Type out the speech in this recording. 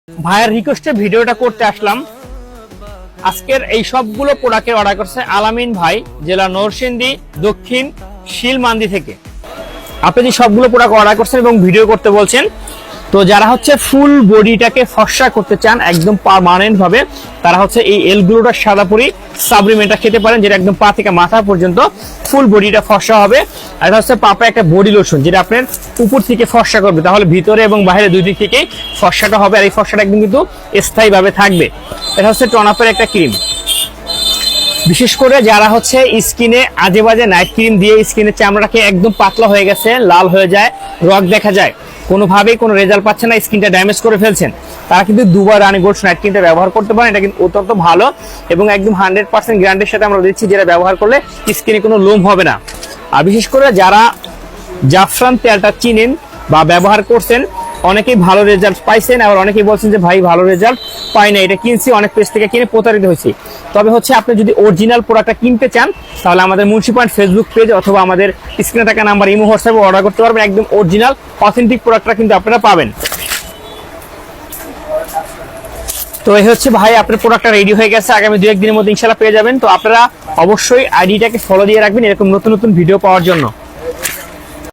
ভাইয়ের রিকোয়েস্টে ভিডিওটা করতে আসলাম। আজকের এই সবগুলো প্রোডাক্টের অর্ডার করছে আলামিন ভাই, জেলা নরসিংদী, দক্ষিণ শিলমান্দি থেকে। আপনি যে সবগুলো প্রোডাক্ট অর্ডার করছেন এবং ভিডিও করতে বলছেন, তো যারা হচ্ছে ফুল বডিটাকে ফর্সা করতে চান একদম পার্মানেন্ট ভাবে, তারা হচ্ছে এই এলগ্লুটার সাদাপুরি সাপ্লিমেন্টটা খেতে পারেন, যেটা একদম পা থেকে মাথা পর্যন্ত ফুল বডিটা ফর্সা হবে। আর এটা হচ্ছে পাপা একটা বডি লোশন, যেটা আপনার উপর থেকে ফর্সা করবে, তাহলে ভিতরে এবং বাইরে দুই দিক থেকেই ফর্সাটা হবে। আর এই ফর্সাটা একদম কিন্তু স্থায়ীভাবে থাকবে। এটা হচ্ছে টনাপের একটা ক্রিম। বিশেষ করে যারা হচ্ছে স্কিনে আজে বাজে নাইট ক্রিম দিয়ে স্কিনের চামড়াটাকে একদম পাতলা হয়ে গেছে, লাল হয়ে যায়, রগ দেখা যায়, কোনোভাবেই কোনো রেজাল্ট পাচ্ছে না, স্কিনটা ড্যামেজ করে ফেলছেন, তারা কিন্তু দুবার রানি গোল্ড নাইট ক্রিমটা ব্যবহার করতে পারেন। এটা কিন্তু অত্যন্ত ভালো এবং একদম 100% গ্যারান্টির সাথে আমরা দিচ্ছি, যেটা ব্যবহার করলে স্কিনে কোনো লোম হবে না। আর বিশেষ করে যারা জাফরান তেলটা চিনেন বা ব্যবহার করছেন, অনেকেই ভালো রেজাল্ট পাইছেন, আবার অনেকেই বলছেন যে ভাই ভালো রেজাল্ট পাই না, এটা কিনছি অনেক পেজ থেকে কিনে প্রতারিত হয়েছি। তবে হচ্ছে আপনি যদি অরিজিনাল প্রোডাক্টটা কিনতে চান, তাহলে আমাদের মুন্সি পয়েন্ট ফেসবুক পেজ অথবা আমাদের স্ক্রিনে থাকা নাম্বার ইমো হোয়াটসঅ্যাপে অর্ডার করতে পারবেন। একদম অরিজিনাল অথেন্টিক প্রোডাক্টটা কিন্তু আপনারা পাবেন। তো এই হচ্ছে ভাই, আপনার প্রোডাক্টটা রেডি হয়ে গেছে, আগামী 2-1 দিনের মধ্যে ইনশাআল্লাহ পেয়ে যাবেন। তো আপনারা অবশ্যই আইডিটাকে ফলো দিয়ে রাখবেন এরকম নতুন নতুন ভিডিও পাওয়ার জন্য।